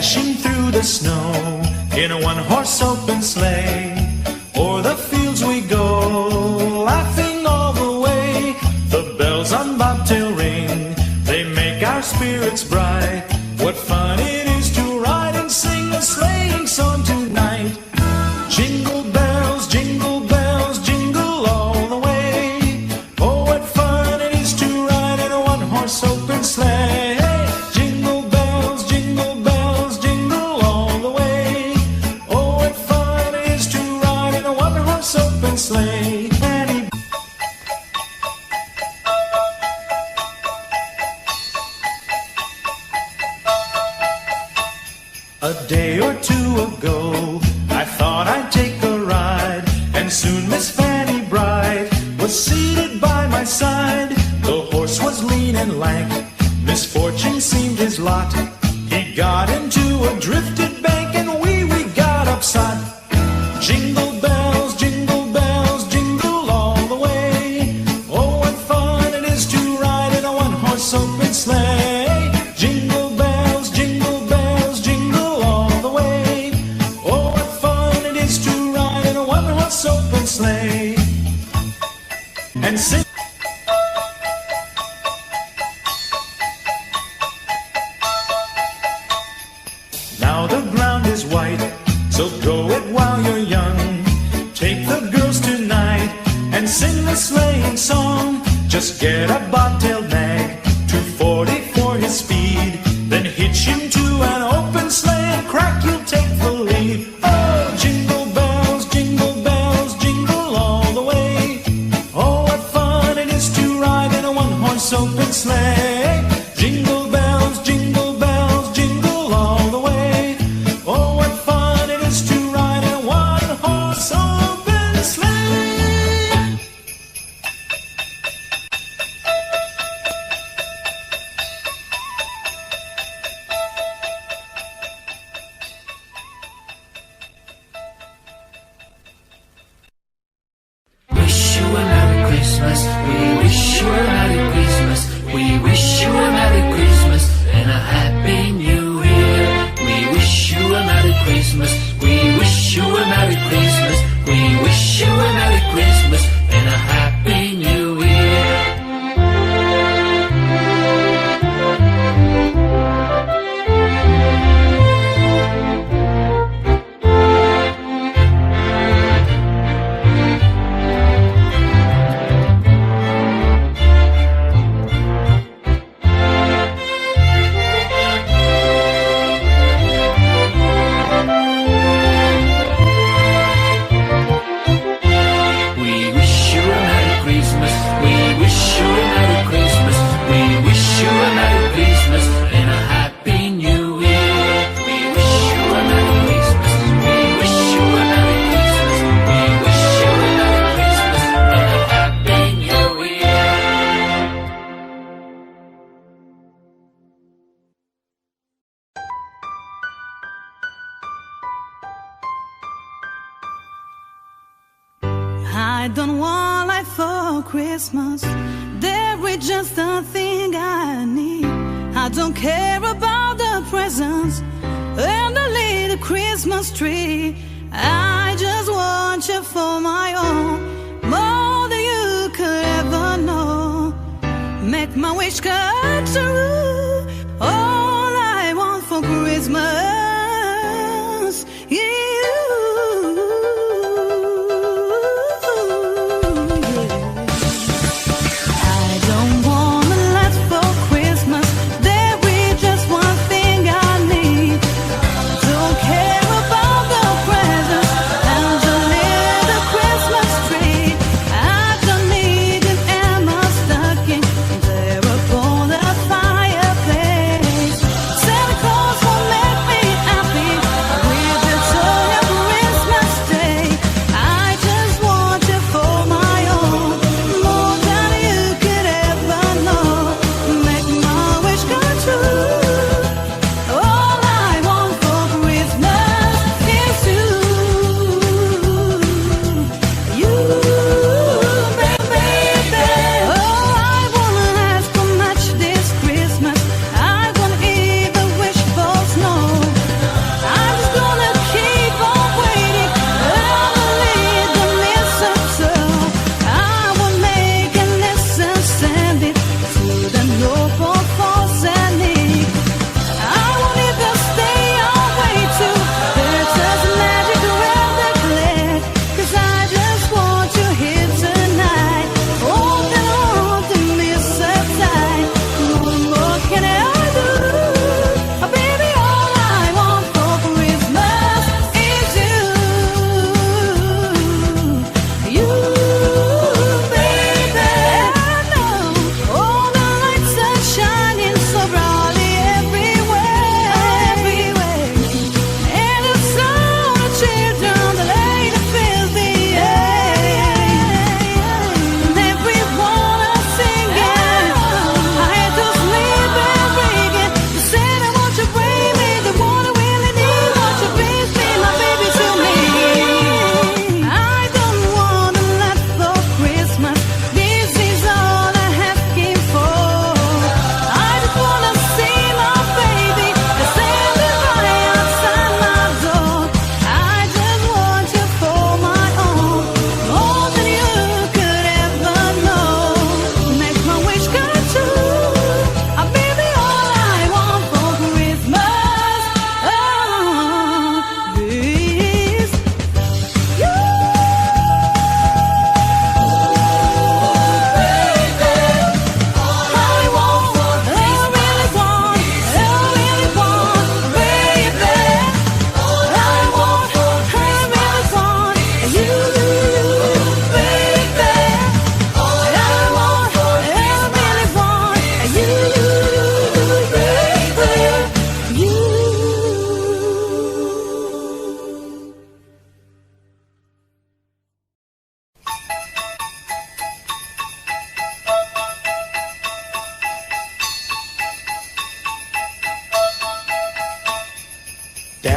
dashing through the snow in a one-horse open sleigh. O'er the fields we go, laughing all the way. The bells on bobtail ring, they make our spirits bright. What fun it is to ride and sing a sleighing song tonight. Jingle bells, jingle bells, jingle all the way. Oh, what fun it is to ride in a one-horse open sleigh. Jingle bells, jingle bells, jingle all the way. Oh, what fun it is to ride in a one-horse open sleigh. A day or two ago, I thought I'd take a ride, and soon Miss Fanny Bright was seated by my side. The horse was lean and lank, misfortune seemed his lot. He got into a drifted bank, and we got upset. Jingle bells, jingle bells, jingle all the way. Oh, what fun it is to ride in a one-horse open sleigh. Jingle bells, jingle bells, jingle all the way. Oh, what fun it is to ride in a one-horse open sleigh. And sing. Now the ground is white, so go it while you're young. Take the girls tonight and sing the sleighing song. Just get a bobtailed nag, 240 for his speed. Then hitch him to an open sleigh and crack, you'll take the lead. Oh, jingle bells, jingle all the way. Oh, what fun it is to ride in a one-horse open sleigh. Jingle bells, jingle all the way. Oh, what fun it is to ride in a one-horse open sleigh. Wish you a Merry Christmas. We wish you a Merry Christmas. We wish you a Merry Christmas and a Happy New Year. We wish you a Merry Christmas. We wish you a Merry Christmas. We wish you a Merry Christmas and a Happy New Year. I don't want life for Christmas. There is just a thing I need. I don't care about the presents and the little Christmas tree. I just want you for my own, more than you could ever know. Make my wish come true. All I want for Christmas is you. Fire.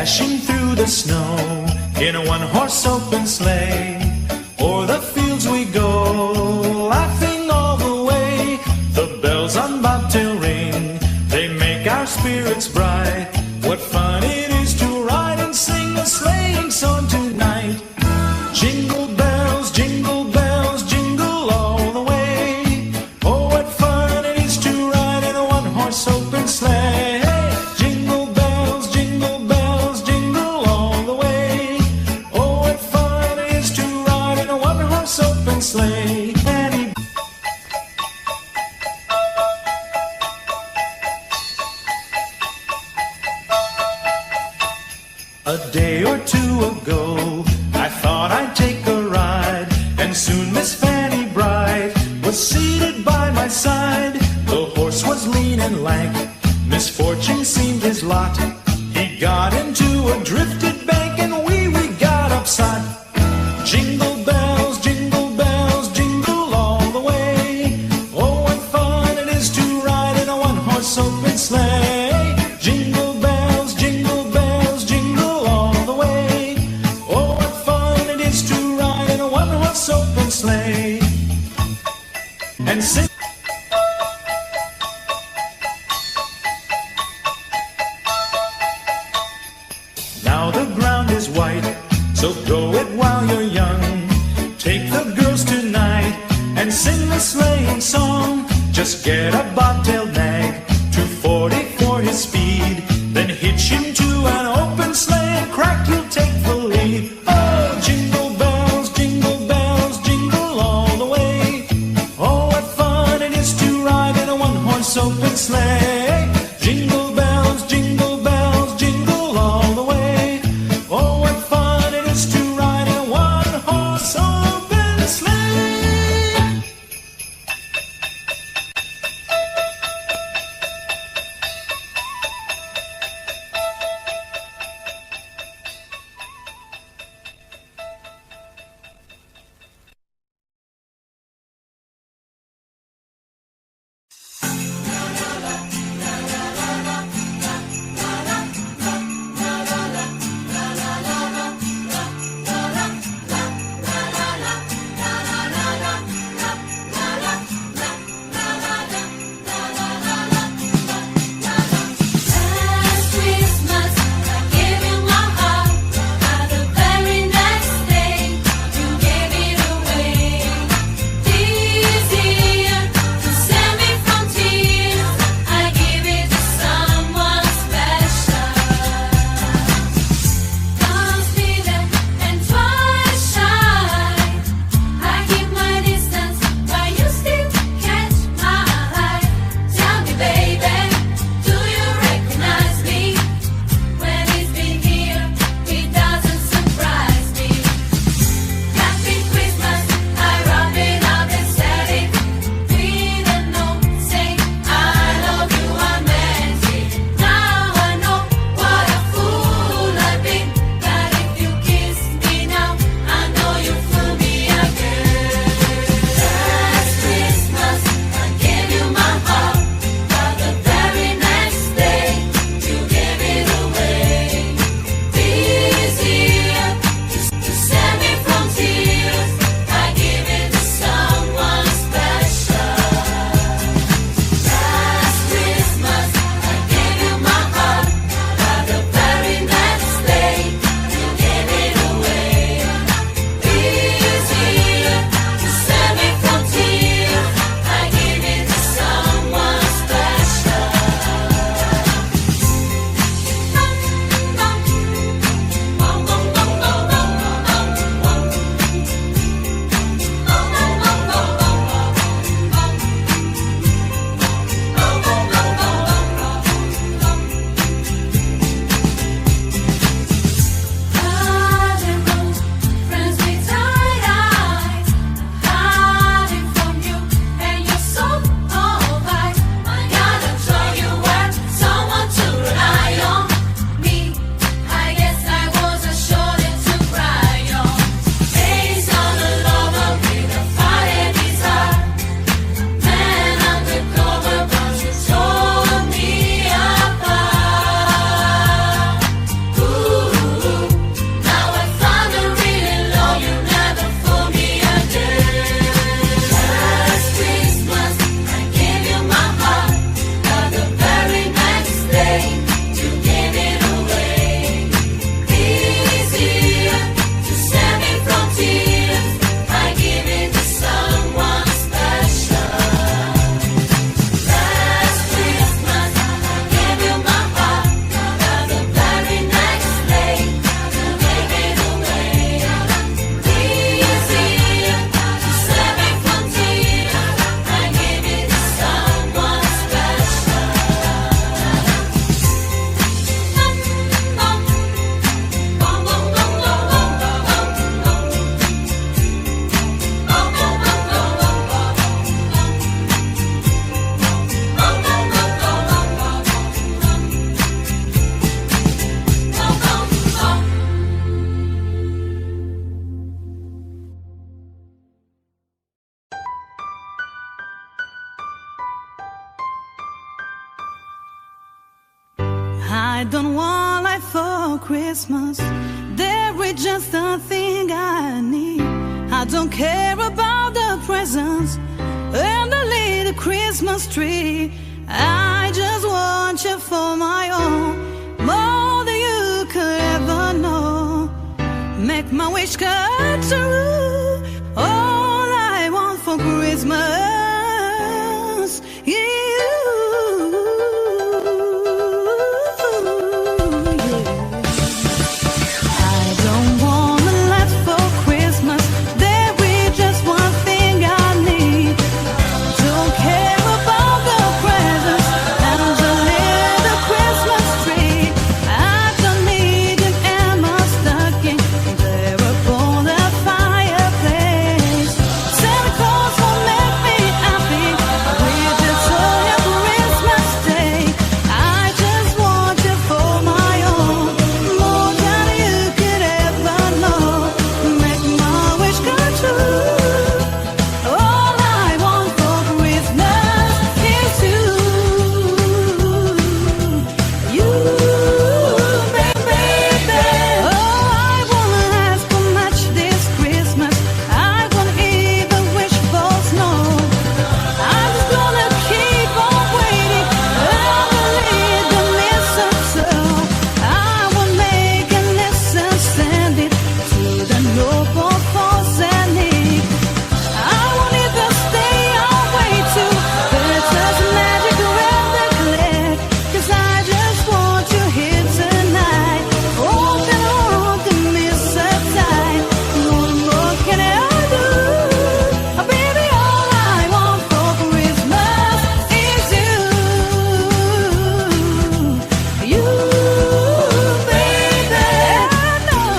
dashing through the snow in a one-horse open sleigh. O'er the fields we go, laughing all the way. The bells on bobtail ring, they make our spirits bright. What fun it is to ride and sing a sleighing song tonight. Jingle bells, jingle bells, jingle all the way. Oh, what fun it is to ride in a one-horse open sleigh. Jingle bells, jingle bells, jingle all the way. Oh, what fun it is to ride in a one-horse open sleigh. A day or two ago, I thought I'd take a ride, and soon Miss Fanny Bright was seated by my side. The horse was lean and lank, misfortune seemed his lot. He got into a drifted bank, and we got upset. Jingle bells, jingle all the way. Oh, what fun it is to ride in a one-horse open sleigh. Jingle bells, jingle all the way. Oh, what fun it is to ride in a one-horse open sleigh. And sing. Now the ground is white, so go it while you're young. Take the girls tonight and sing the sleighing song. Just get a bobtailed nag, 240 for his speed. Then hitch him to an open sleigh and crack, you'll take the lead. Oh, jingle bells, jingle all the way. Oh, what fun it is to ride in a one-horse open sleigh. Jingle bells, jingle all the way. Oh, what fun it is to ride in a one-horse open sleigh. don't want life for Christmas. There is just a thing I need. I don't care about the presents and the little Christmas tree. I just want you for my own, more than you could ever know. Make my wish come true. All I want for Christmas is you. I don't want a lot for Christmas. There is just one thing I need. Don't care about the presents and the little Christmas tree. I don't need an Emma stocking there upon the fireplace. Santa Claus will make me happy with the joy of Christmas Day. I just want you for my own, more than you could ever know. Make my wish come true. All I want for Christmas is you. You, baby. Oh, I wanna ask for much this Christmas. I won't even wish for snow. I'm just gonna keep on waiting underneath the mistletoe. I will make a list and send it to the noble cause and need. I won't even stay away to Bear's magic around the clear. 'Cause I just want you here tonight. Walking on the mistletoe. What more can I do? Oh, baby, all I want for Christmas is you. You, baby. I know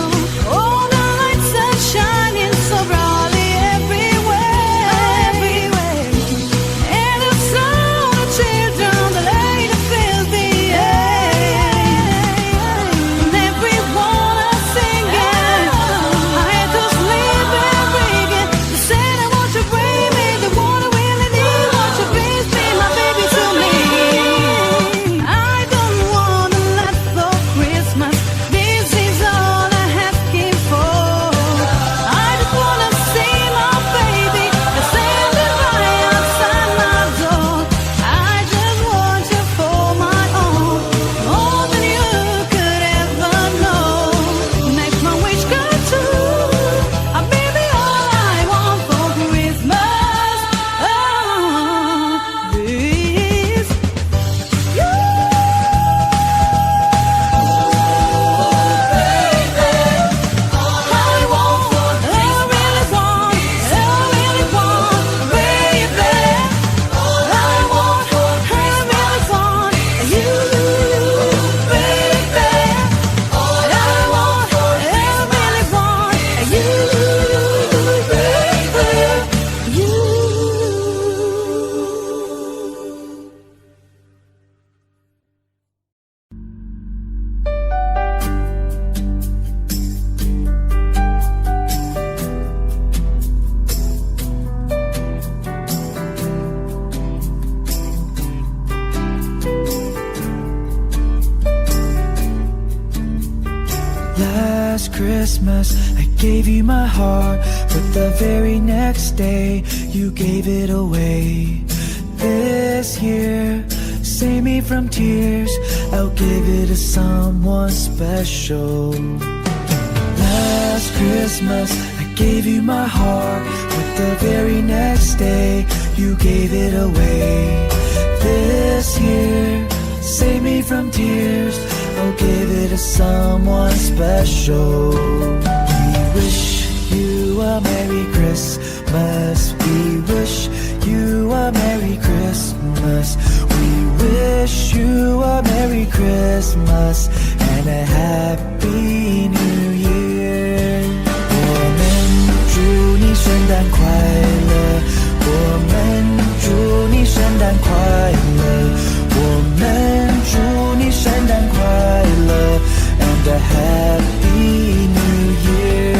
all the lights are shining so brightly everywhere. And the sound of children, the light fills the air. And everyone is singing. I had to sleep and ringing. They said I want you to bring me the one I really need. Want you to please be my baby to me. I don't want a lot for Christmas. This is all I'm asking for. I just wanna see my baby standing right outside my door. I just want you for my own, more than you could ever know. Make my wish come true. Baby, all I want for Christmas is you. Last Christmas, I gave you my heart, but the very next day, you gave it away. This year, save me from tears, I'll give it to someone special. Last Christmas, I gave you my heart, but the very next day, you gave it away. This year, save me from tears, I'll give it to someone special. We wish you a Merry Christmas. We wish you a Merry Christmas. We wish you a Merry Christmas and a Happy New Year. 我们祝你圣诞快乐，我们祝你圣诞快乐，我们祝你圣诞快乐 and a Happy New Year.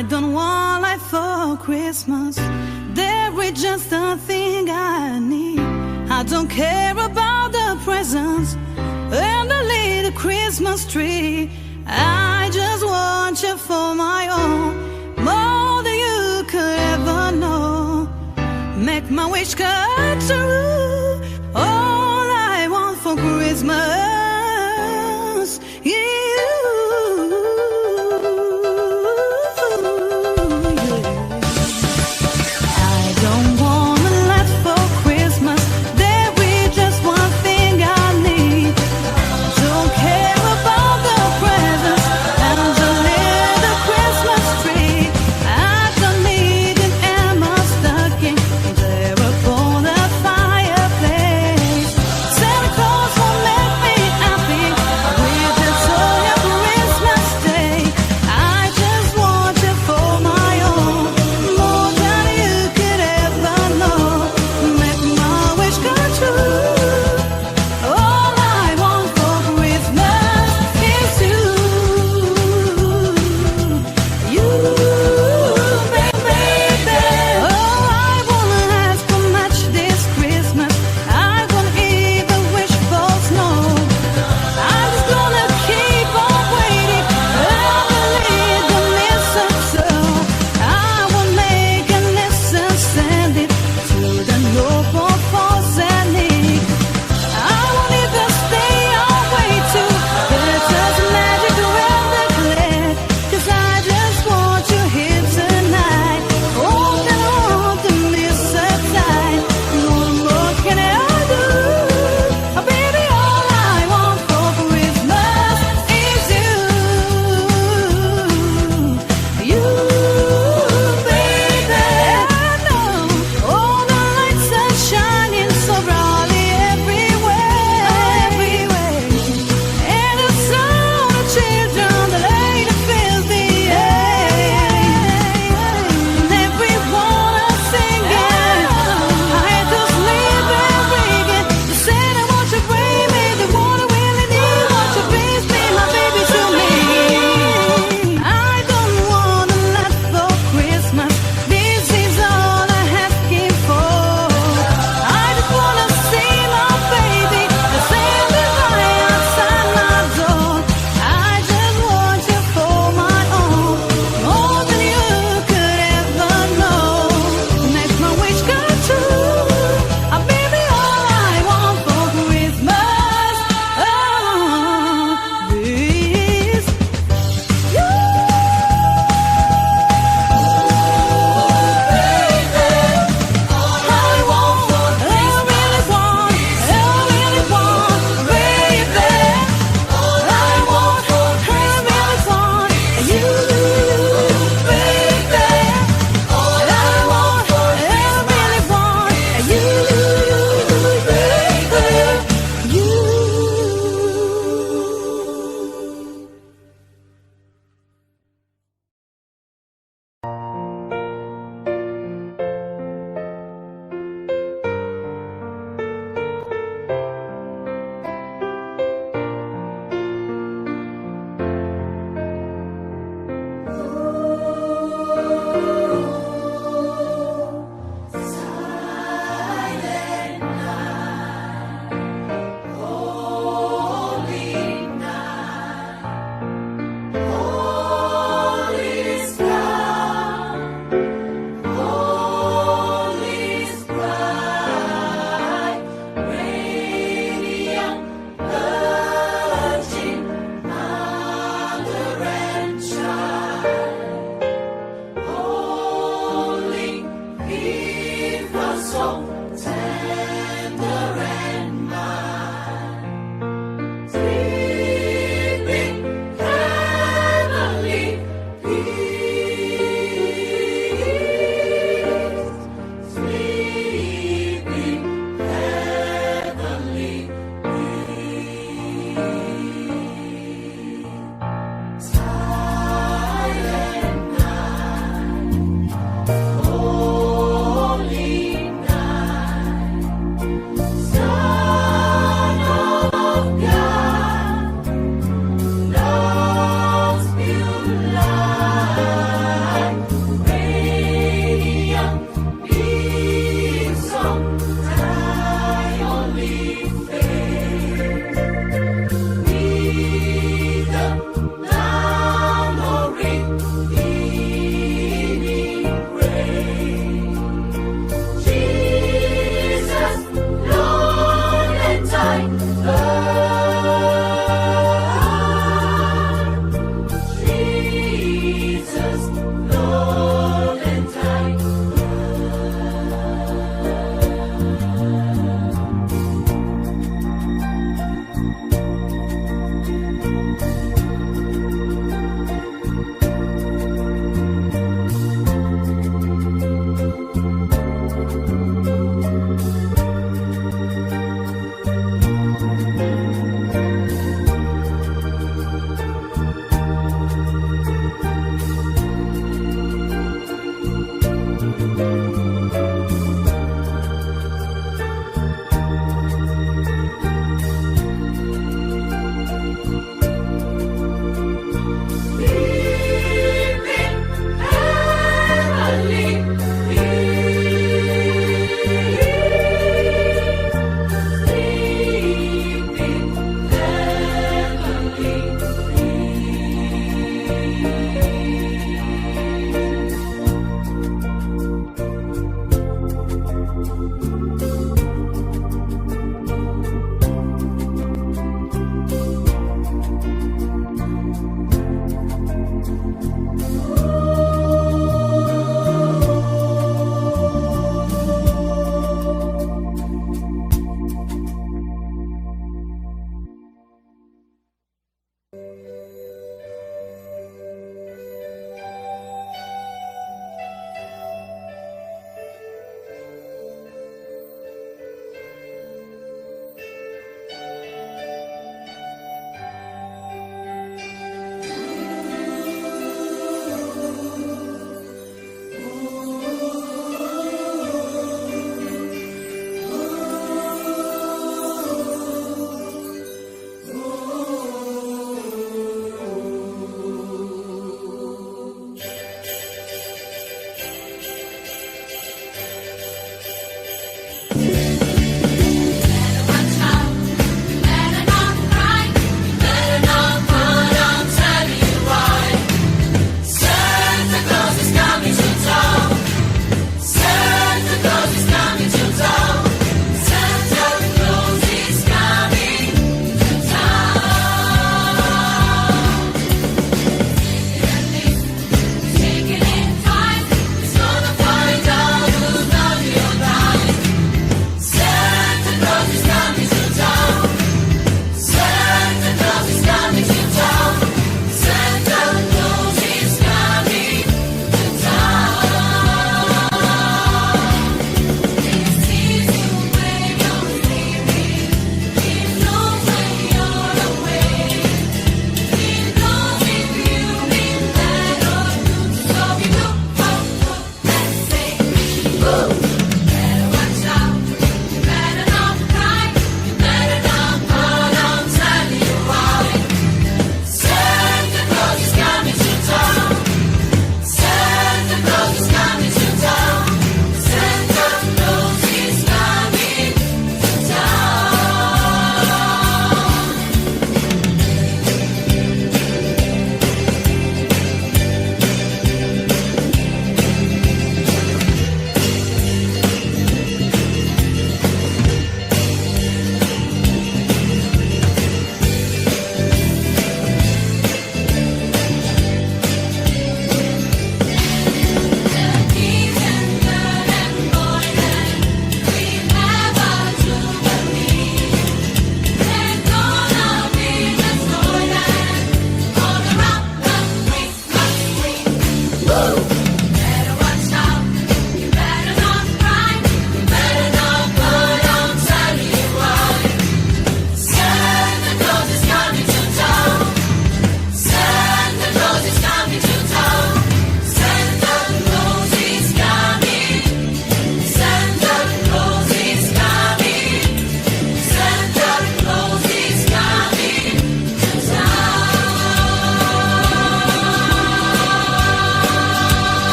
I don't want life for Christmas. There is just a thing I need. I don't care about the presents and the little Christmas tree. I just want you for my own, more than you could ever know. Make my wish come true. All I want for Christmas is you. I don't want a lot for Christmas. There is just one thing I need. Don't care about the presents and the little Christmas tree. I don't need an Emma stocking there upon the fireplace. Santa Claus won't make me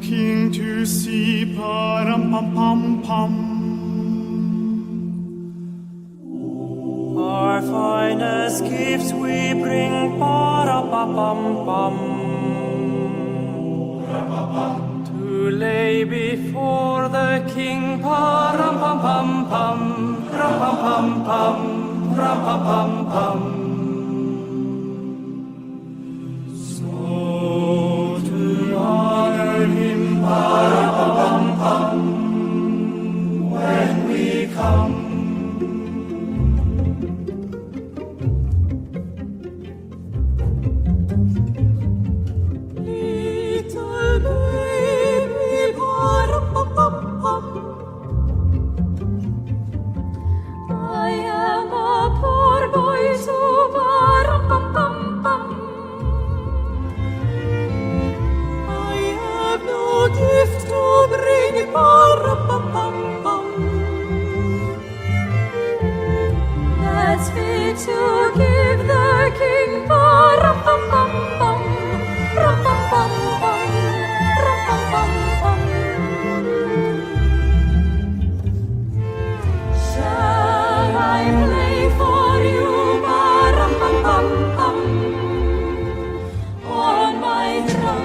king to see, pa-rum-pum-pum-pum. Our finest gifts we bring, pa-ra-pa-pum-pum, to lay before the king, pa-rum-pum-pum-pum, rum-pum-pum-pum, rum-pum-pum-pum. That's fit to give the king, pa-rum-pum-pum-pum, rum-pum-pum-pum, rum-pum-pum-pum. Shall I play for you, pa-rum-pum-pum-pum, on my drum?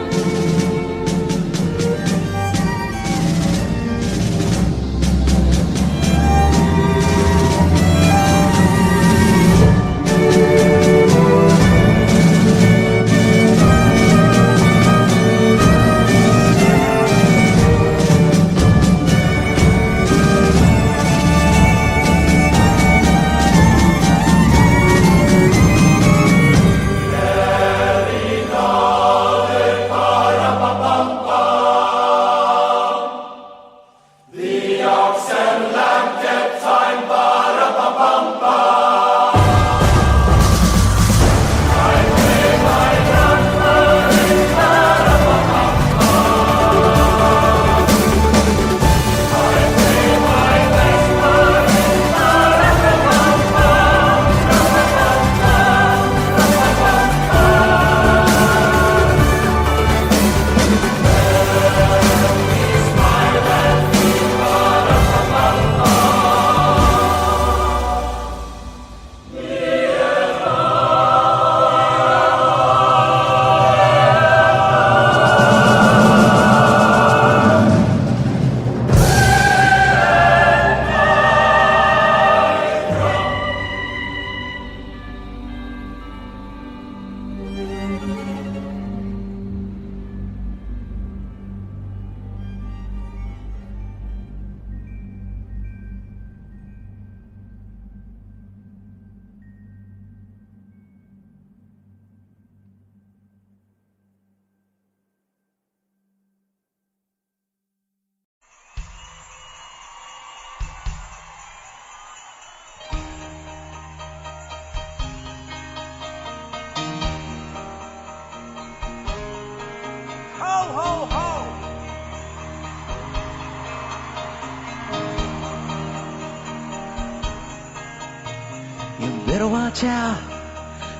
Better watch out,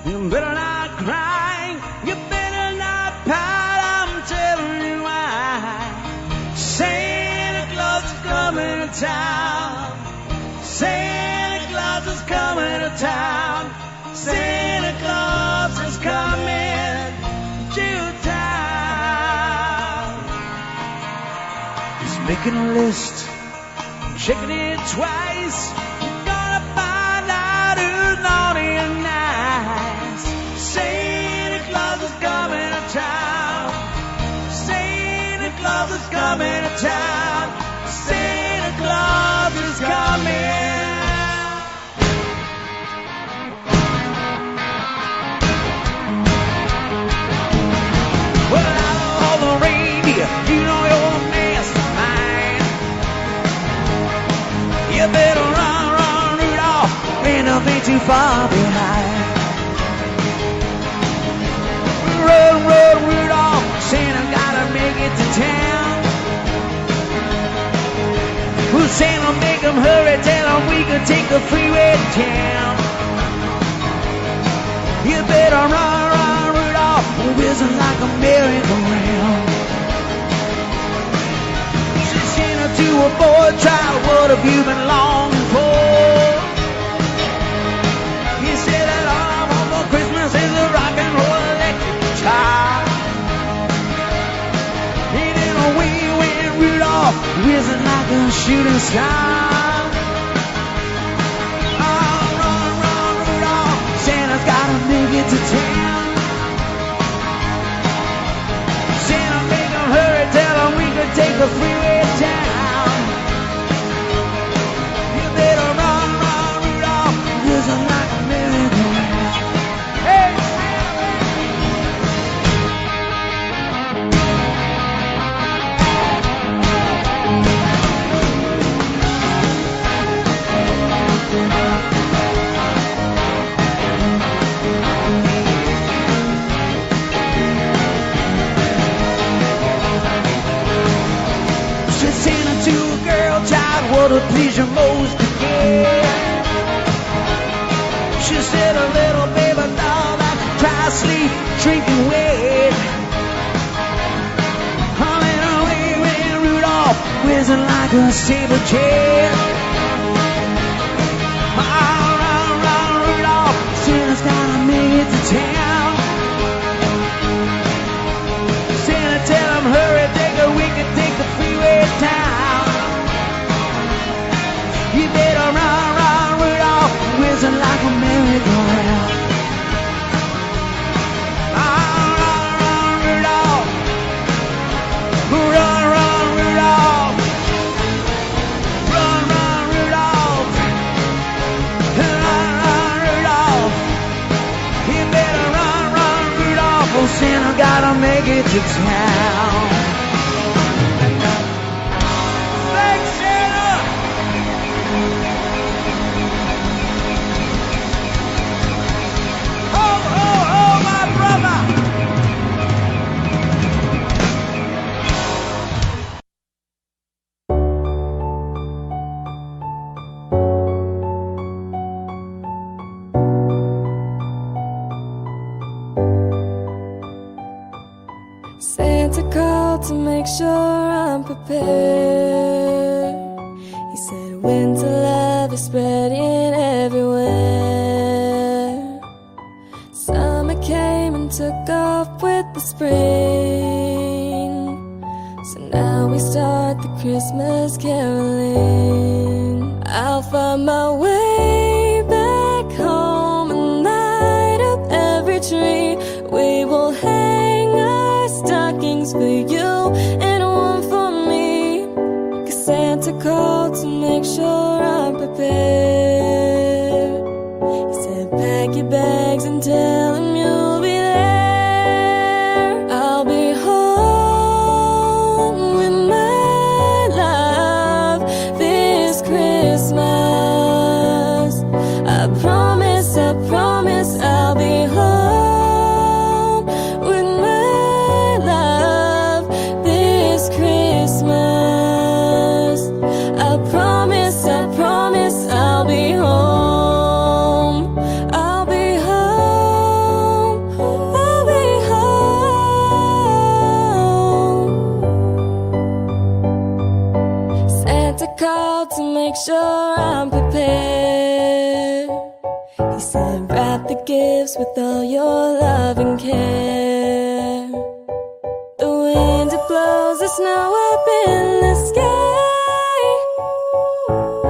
you better not cry, you better not pout, I'm telling you why. Santa Claus is coming to town, Santa Claus is coming to town, Santa Claus is coming to town. He's making a list, checking it twice, gonna find out who's naughty and nice. Santa Claus is coming to town, Santa Claus is coming to town, Santa Claus is coming. Well, out of all the reindeer, you know you're the best of mine. You better run, run, Rudolph, and don't be too far behind. Run, run, Rudolph, Santa gotta make it to town. Well, Santa make him hurry, tell him we can take the freeway to town. You better run, run, Rudolph, whizzing like a merry-go-round. love you've been longing for. He said that all I want for Christmas is a rock and roll electric guitar. And then away went Rudolph, whizzing like a shooting star. Oh, run, run, Rudolph, Santa's gotta make it to town. Santa, make him hurry, tell him we could take the freeway down. You better run, run, Rudolph, whizzing like a merry-go-round. Hey, said Santa to a girl child, what would please you most to get? She said a little baby doll that could cry, sleep, drinking wet. Humming away went Rudolph, whizzing like a saber jet. Run, run, run, Rudolph, Santa's gotta make it to town. Santa, tell him hurry, we can take the freeway down. You better run, run, Rudolph, whizzing like a merry-go-round. Run, run, run, Rudolph. Run, run, Rudolph. Run, run, Rudolph. Run, run, Rudolph. You better run, run, Rudolph. Oh, Santa gotta make it to town. Santa called to make sure I'm prepared. He said winter love is spreading everywhere. Summer came and took off with the spring. So now we start the Christmas caroling. I'll find my way back home and light up every tree. We will hang our stockings for you and one for me. 'Cause Santa called to make sure I'm prepared. He said pack your bags and tell him you'll be there. I'll be home with my love this Christmas. I promise I'll be home with my love this Christmas. I promise I'll be home. I'll be home. I'll be home. Santa called to make sure I'm prepared. He said wrap the gifts with all your love and care. The wind it blows the snow up in the sky,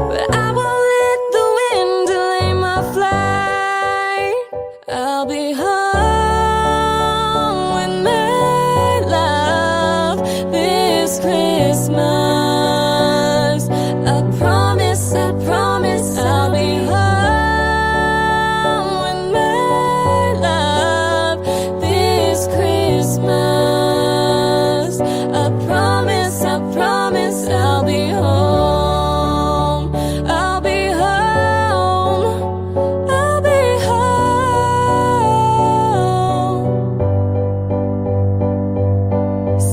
but I won't let the wind delay my flight. I'll be home with my love this Christmas. I promise I'll be home with my love this Christmas. I promise I'll be home. I'll be home. I'll be home.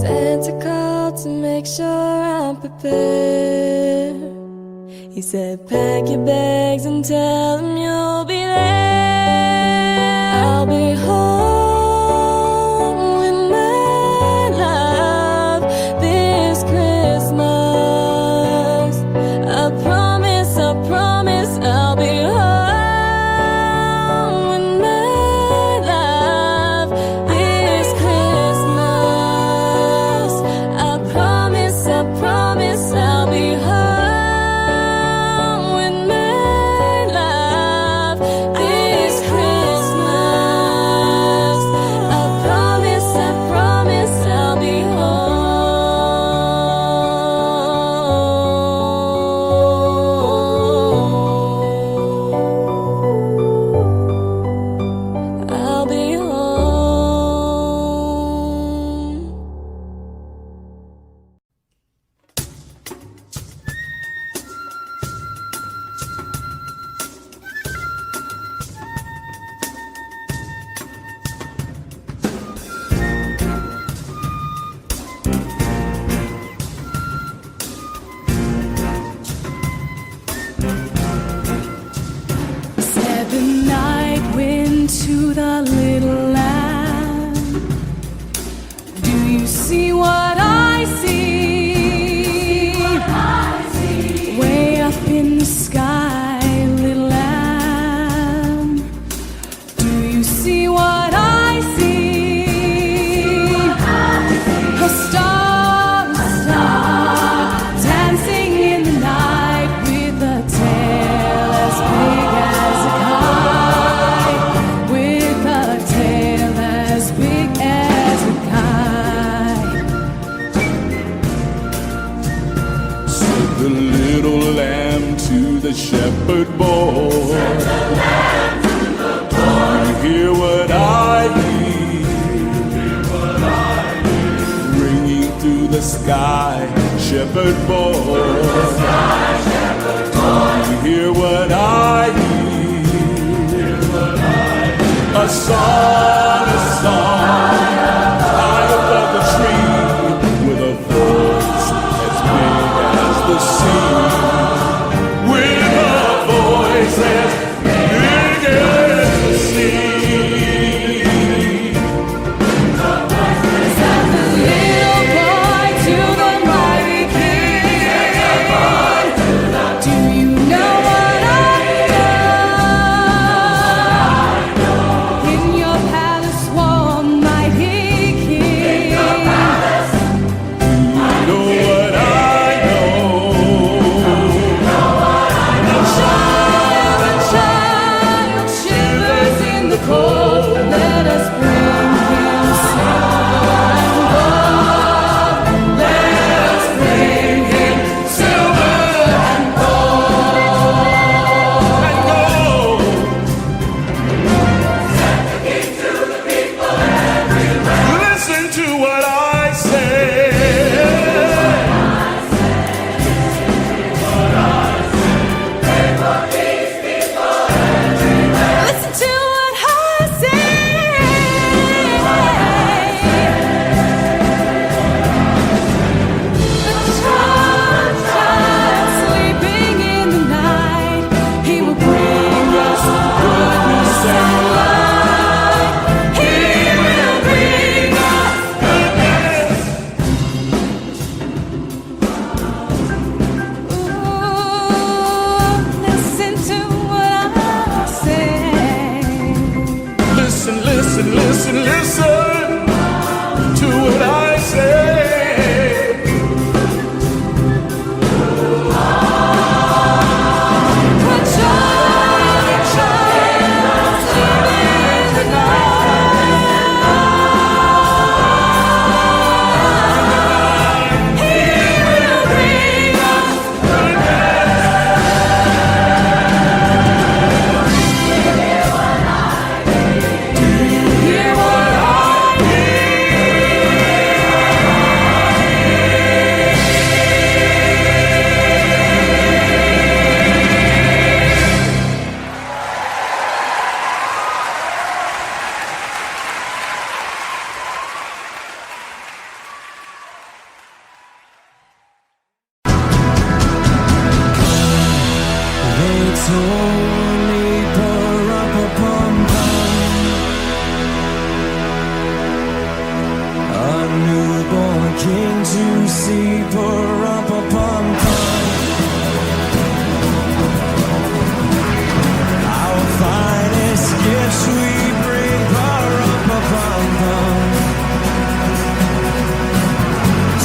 Santa called to make sure I'm prepared. He said pack your bags and tell him you'll be there. I'll be home with my love this Christmas. I promise see what I see? Way up in the sky, little lamb. Do you see what I see? A star, dancing in the night with a tail as big as a kite. With a tail as big as a kite. Said the little lamb to the shepherd boy, do you hear what I hear? Ringing through the sky, shepherd boy. Do you hear what I hear? A song, high above the tree, with a voice as big as the sea. With a voice as big as the sea. Little boy to the mighty king. Do you know what I know? In your palace, one mighty king. You know what I know. The child shivers in the cold. Let us bring him silver and gold. Let us bring him silver and Listen to what I say. Listen to what I say. A child sleeping in the night. He will bring us goodness and light. He will bring us goodness. Ooh, listen to what I say. Listen, listen, listen, listen to what I say. A child sleeping in the night. He will bring us hear what I They told me, a newborn king to see, our finest gifts we bring,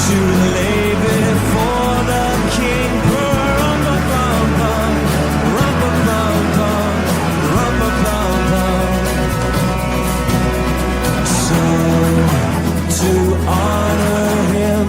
to lay before the king. So to honor him,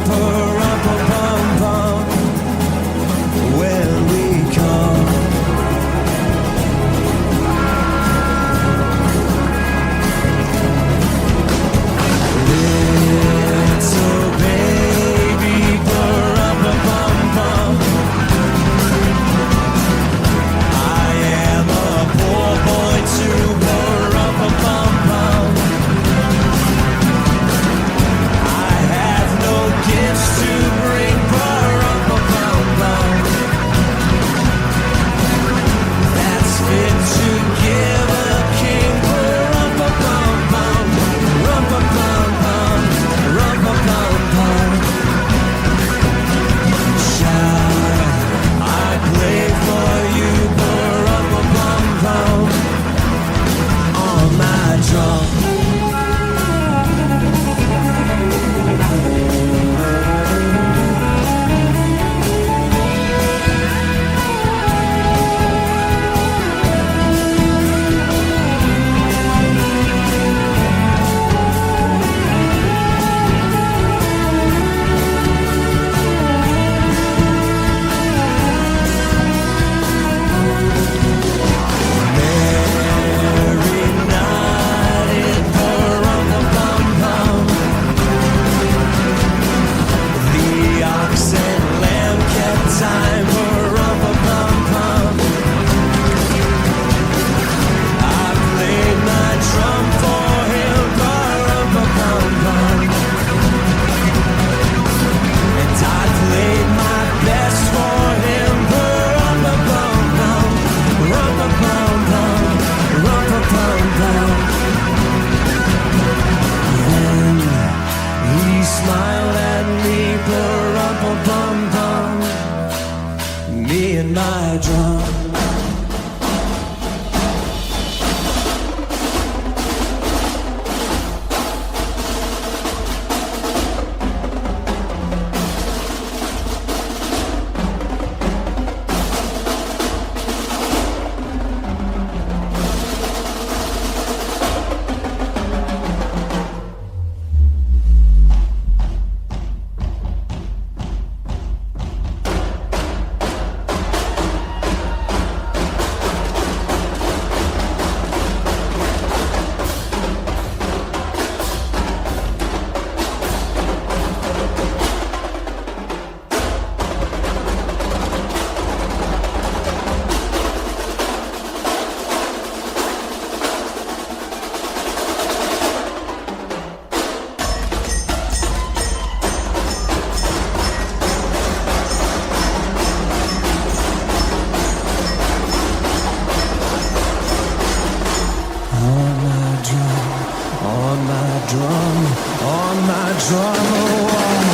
on my drummer wall.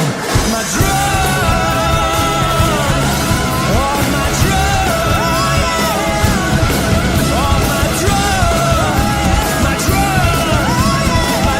My drum, on my drum, on my drum, my drum, my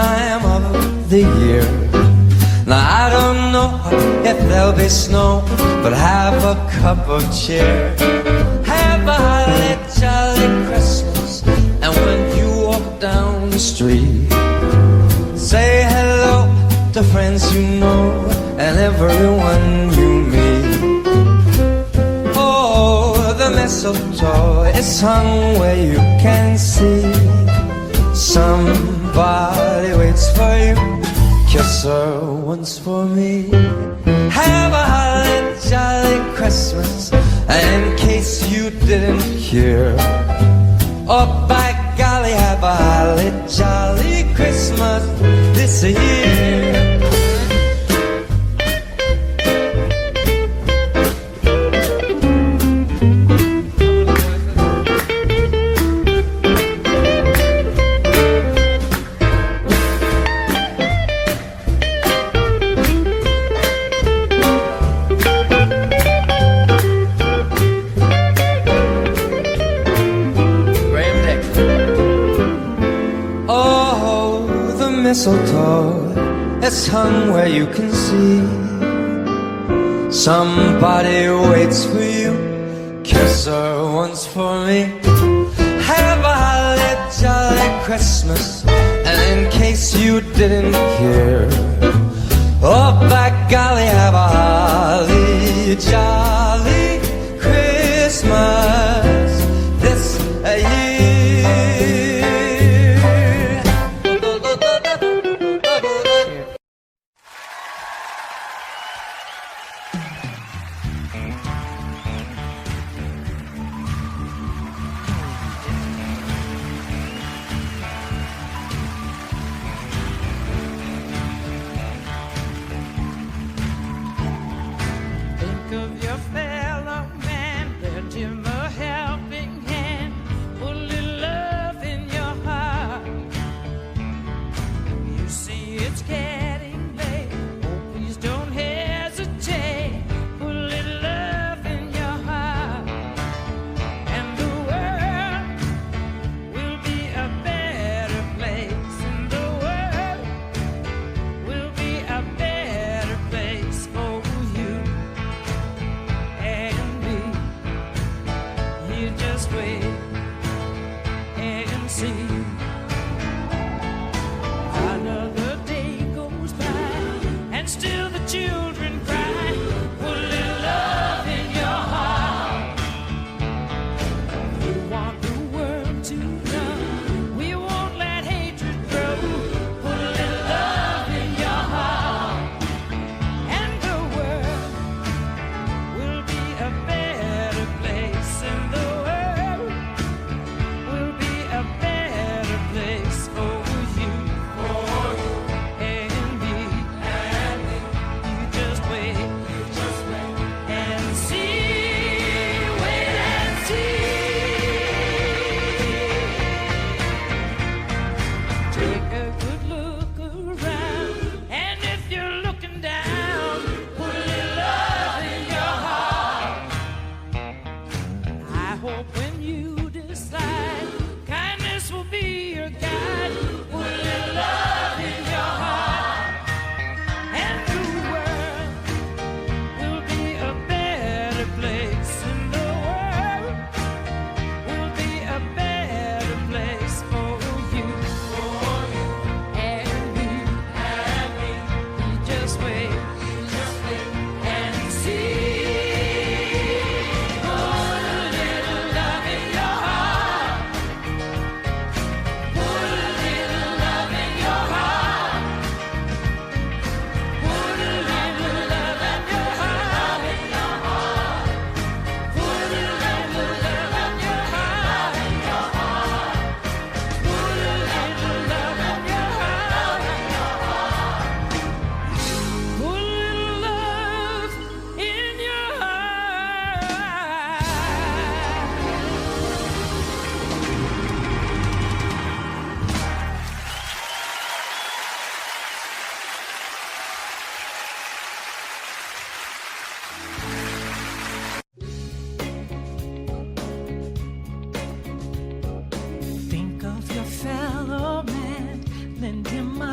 time of the year. Now I don't know if there'll be snow, but have a cup of cheer. Have a holly jolly Christmas, and when you walk down the street, say hello to friends you know and everyone you meet. Oh, the mistletoe is hung where you can see. Somebody waits for you, kiss her once for me. Have a holly jolly Christmas, and in case you didn't hear, oh by golly, have a holly jolly Christmas this year. Mistletoe is hung where you can see. Somebody waits for you, kiss her once for me. Have a holly jolly Christmas, and in case you didn't hear, oh by golly, have a holly jolly Christmas this year.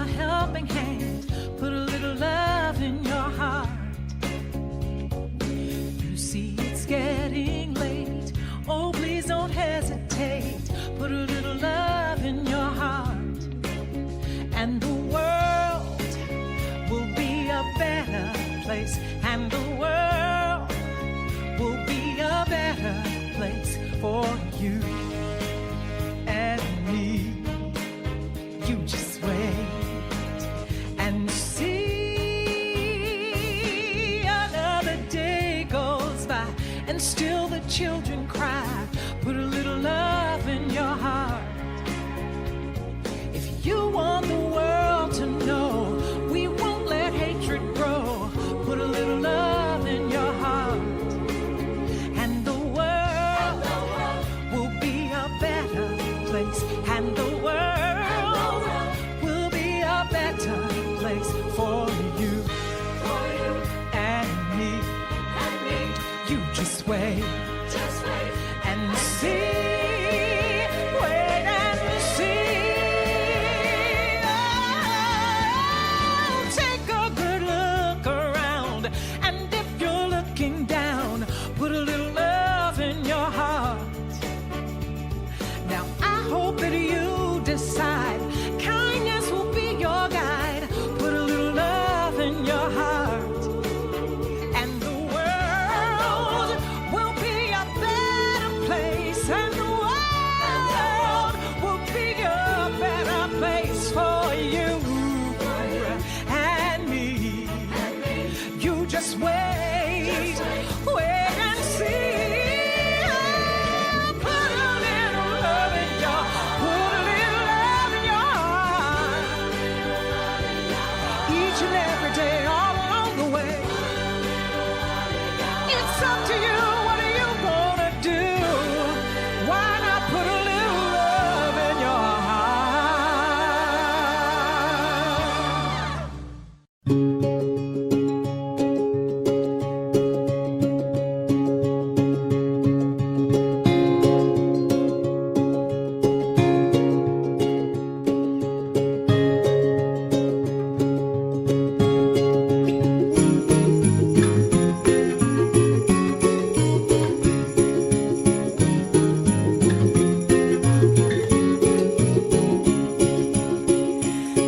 helping hand, put a little love in your heart. You see it's getting late, oh please don't hesitate, put a little love in your heart, and the world will be a better place, and the world will be a better place for you and me. You just wait and see. Another day goes by and still the children cry. Put a little love in your heart. If you want the world to know we won't let hatred grow, put a little love in your heart, and the world will be a better place, and the world will be a better place for you and me. You just wait and see. Wait and see. Oh, take a good look around, and if you're looking down, put a little love in your heart. Now I hope that you decide kindness will be your guide. Put a little love in your heart, and the world will be a better place, and the world will be a better place for you and me. You just wait, wait and see. Put a little love in your, put a little love in your heart. Each and every day, all along the way. It's up to you, what are you gonna do? Why not put a little love in your heart?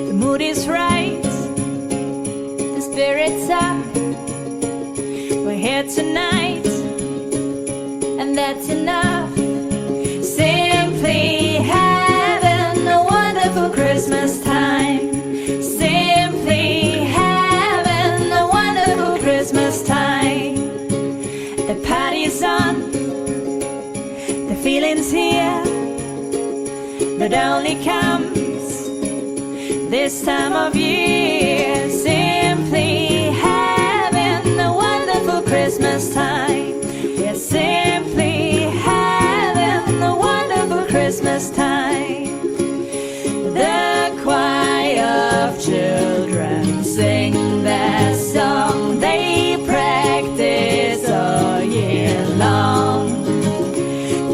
The mood is right, the spirit's up. We're here tonight, and that's enough. Simply having a wonderful Christmas time. Simply having a wonderful Christmas time. The party's on, the feeling's here, but only comes this time of year. Simply having a wonderful Christmas time. Yes, simply having a wonderful Christmas time. The choir of children sing their song. They practice all year long.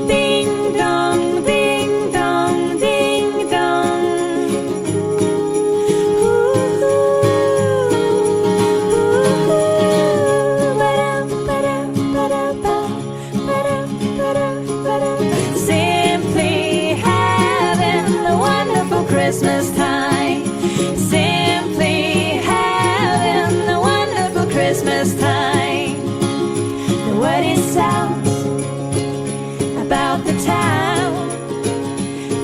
Ding dong, ding dong, ding dong. Simply having a wonderful Christmas time. Simply having a wonderful Christmas time. The word is out about the town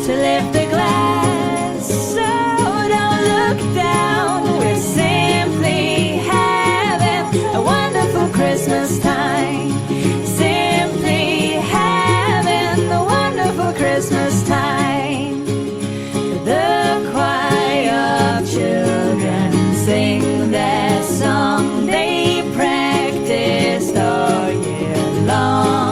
to lift the glass, so don't look down. We're simply having a wonderful Christmas time. Simply having a wonderful Christmas time. The choir of children sing their song. They practiced all year long.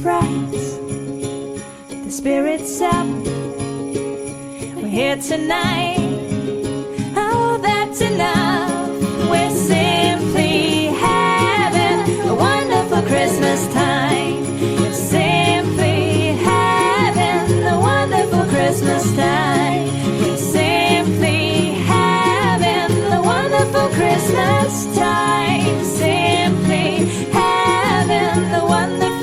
bright, the spirit's up. We're here tonight. Oh, that's enough. We're simply having a wonderful Christmas time. We're simply having a wonderful Christmas time. We're simply having a wonderful Christmas time. Simply having a wonderful time.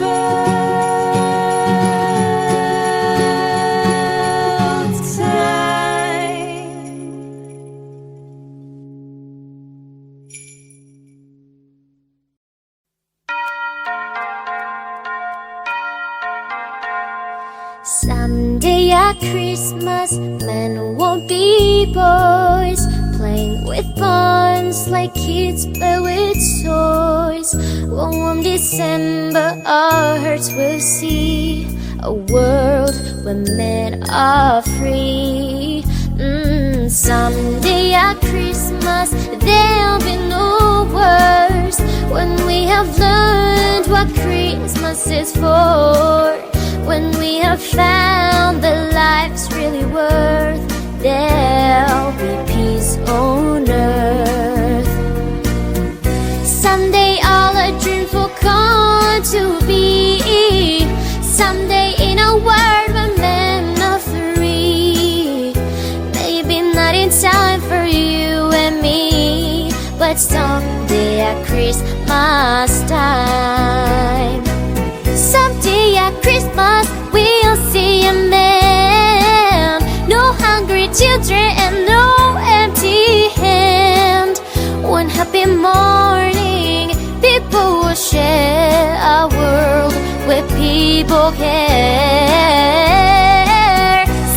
Someday at Christmas, men won't be boys, playing with bombs like kids play with toys. One warm December, our hearts will see a world where men are free. Someday at Christmas, there'll be no worse, when we have learned what Christmas is for. When we have found that life's really worth, there'll be peace on earth. Someday all our dreams will come to be. Someday in a world where men are free. Maybe not in time for you and me, but someday at Christmas time. Someday at Christmas we'll see a man, no hungry children and no empty hand. One happy morning people will share a world where people care.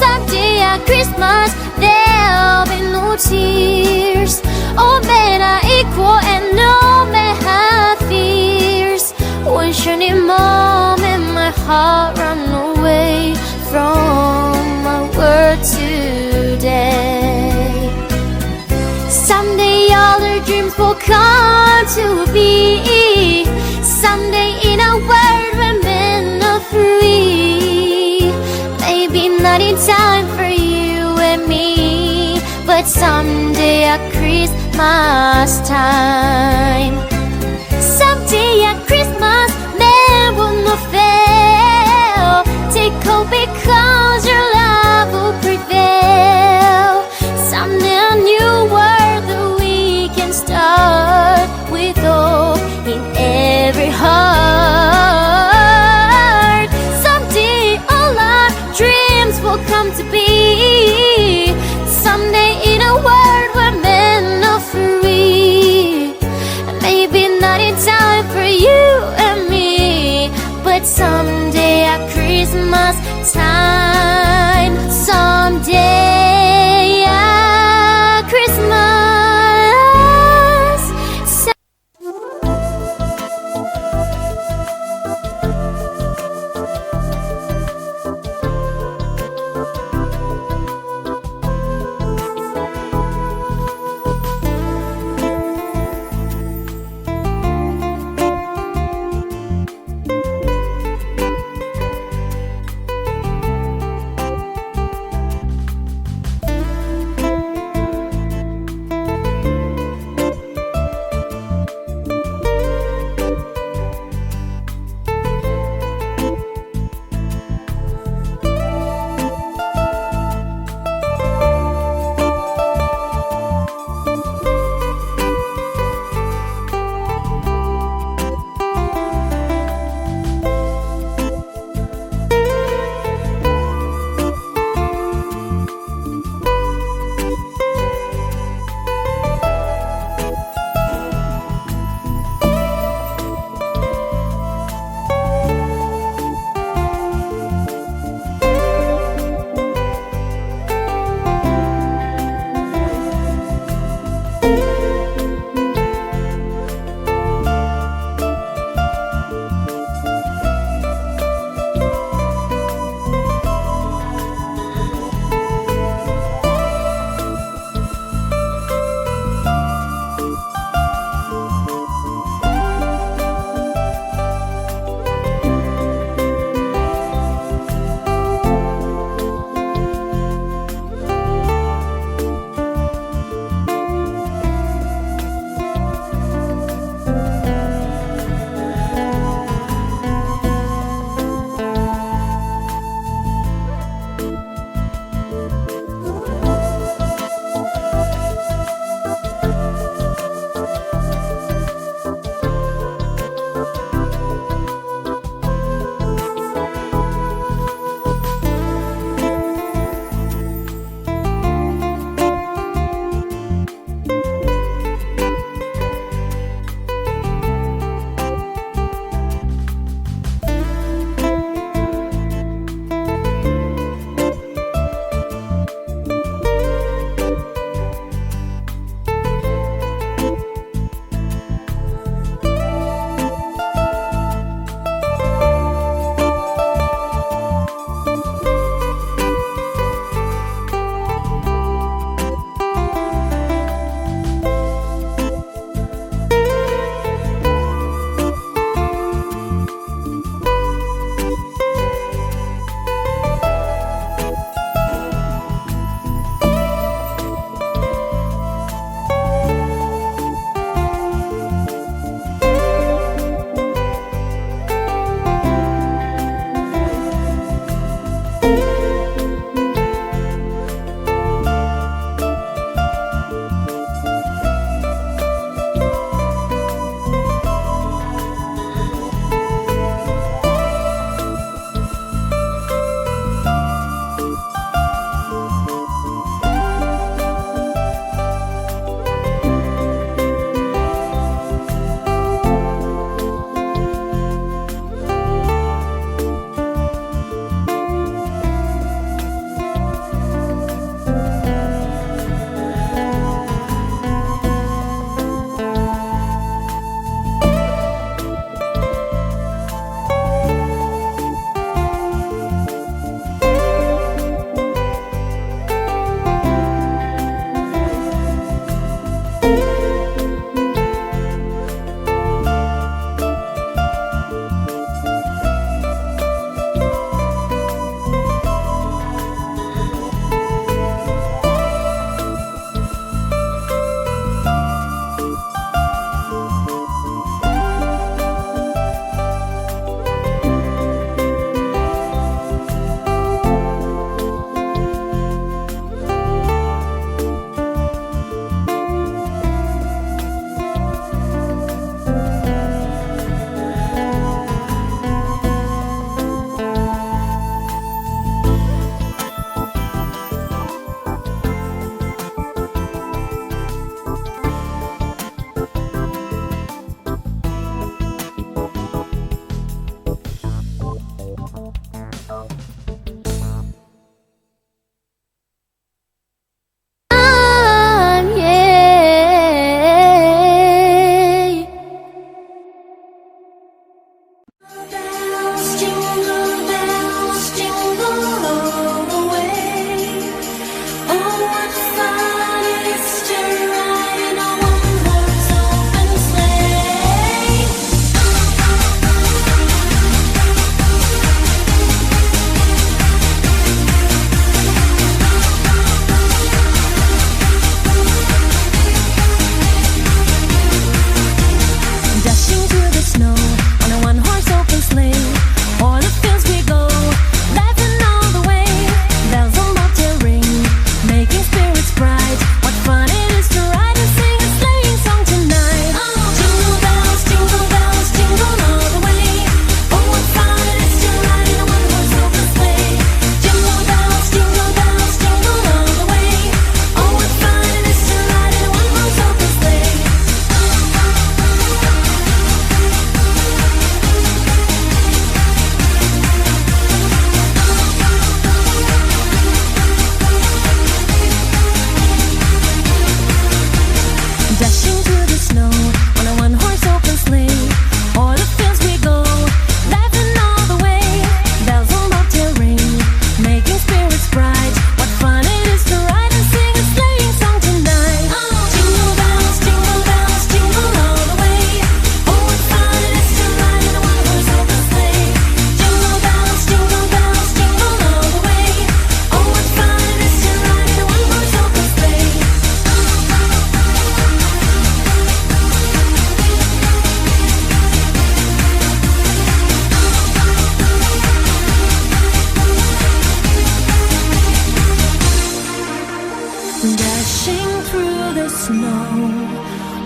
Someday at Christmas there'll be no tears. All men are equal and no man have fears. One shining moment my heart ran away from my world today. Someday all our dreams will come to be. Someday in a world where men are free. Maybe not in time for you and me, but someday at Christmas time. Someday at Christmas, men will not fail. Take hope because your love will prevail. Someday a new world that we can start with hope in every heart. Someday all our dreams will come to be. Someday in a world where men are free. Maybe not in time for you and me, but someday at Christmas time. Someday at Christmas.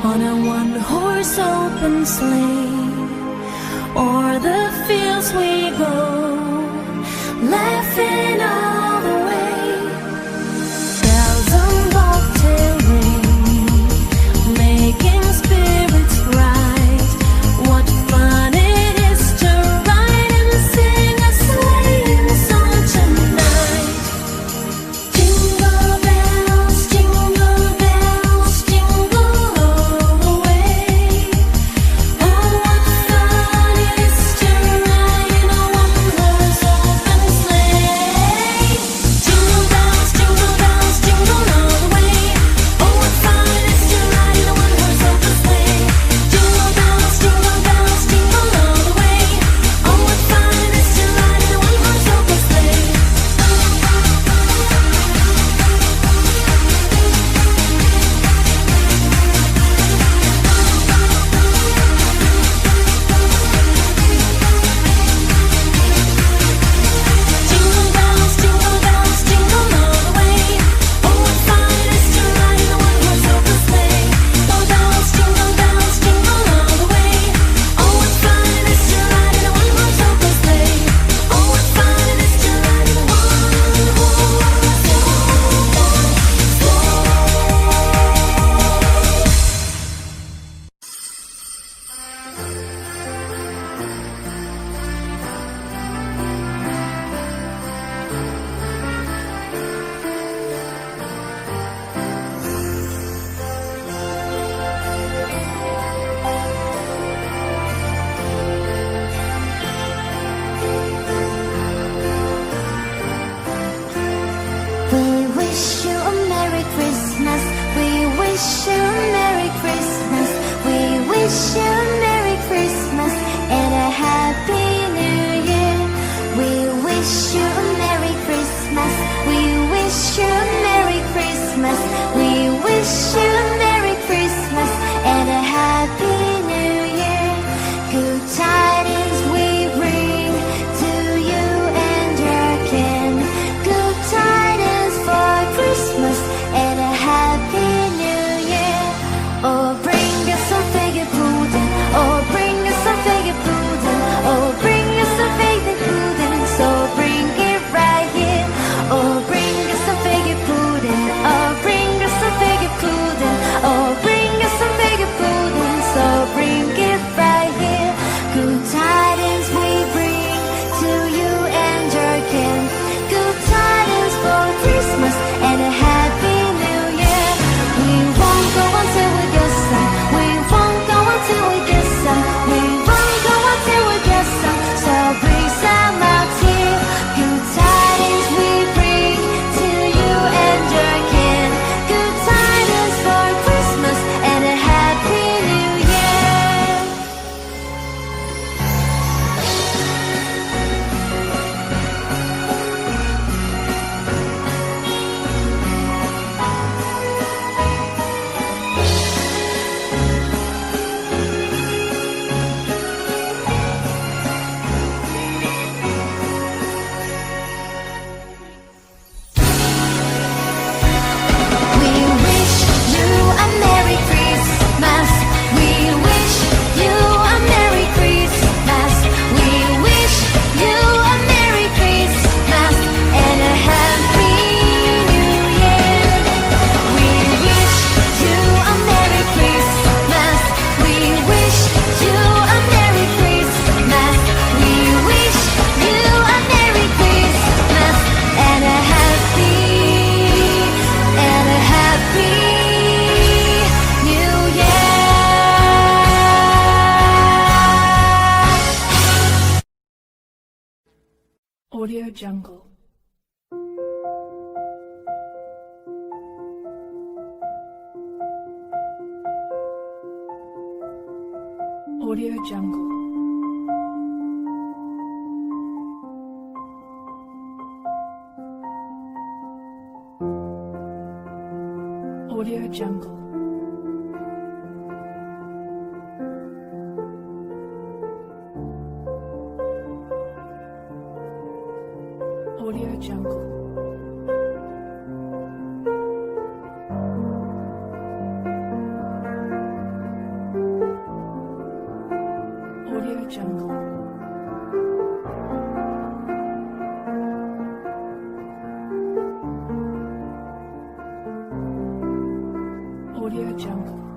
on a one-horse open sleigh. O'er the fields we go, laughing all the way. Bells on bobtail ring, making spirits bright. What fun it is to ride and sing a sleighing song tonight. Jingle bells, jingle all the way. Oh, what fun it is to ride in a one-horse open sleigh. Jingle bells, jingle all the way. Oh, what fun it is to ride in a one-horse open sleigh. Jingle bells, jingle all the way. Oh, what fun it is to ride in a one-horse open sleigh. Jingle bells, jingle all the way. Oh, what fun it is to ride in a one-horse open sleigh. Jingle bells, jingle all the way. Oh, what fun it is to ride in a one-horse open sleigh. Oh, what fun it is to ride in a one-horse We wish you a Merry Christmas. We wish you a Merry Christmas. We wish you a Merry Christmas and a Happy New Year. We wish you a Merry Christmas. We wish you a Merry Christmas. We wish you a Merry Christmas and a Happy New Year. Good tidings we bring to you and your kin. Good tidings for Christmas and a Happy New Year. Oh, bring us some figgy pudding. Oh, bring us some figgy pudding. Oh, bring us some figgy pudding. So bring it right here. Oh, bring us some figgy pudding. Oh, bring us some figgy pudding. Oh, bring us some figgy pudding. So bring it right here. Good tidings we bring to you and your kin. Good tidings for Christmas and a Happy New Year. We won't go until we get some. We won't go until we get some. We won't go until we get some. So bring some out here. Good tidings we bring to you and your kin. Good tidings for Christmas and a Happy New Year. We wish you a Merry Christmas. We wish you a Merry Christmas. We wish you a Merry Christmas and a Happy New Year. We wish you a Merry Christmas. We wish you a Merry Christmas. We wish you a Merry Christmas and a Happy New Year. Audio Jungle. Audio Jungle. Audio Jungle. Audio Jungle. Audio Jungle.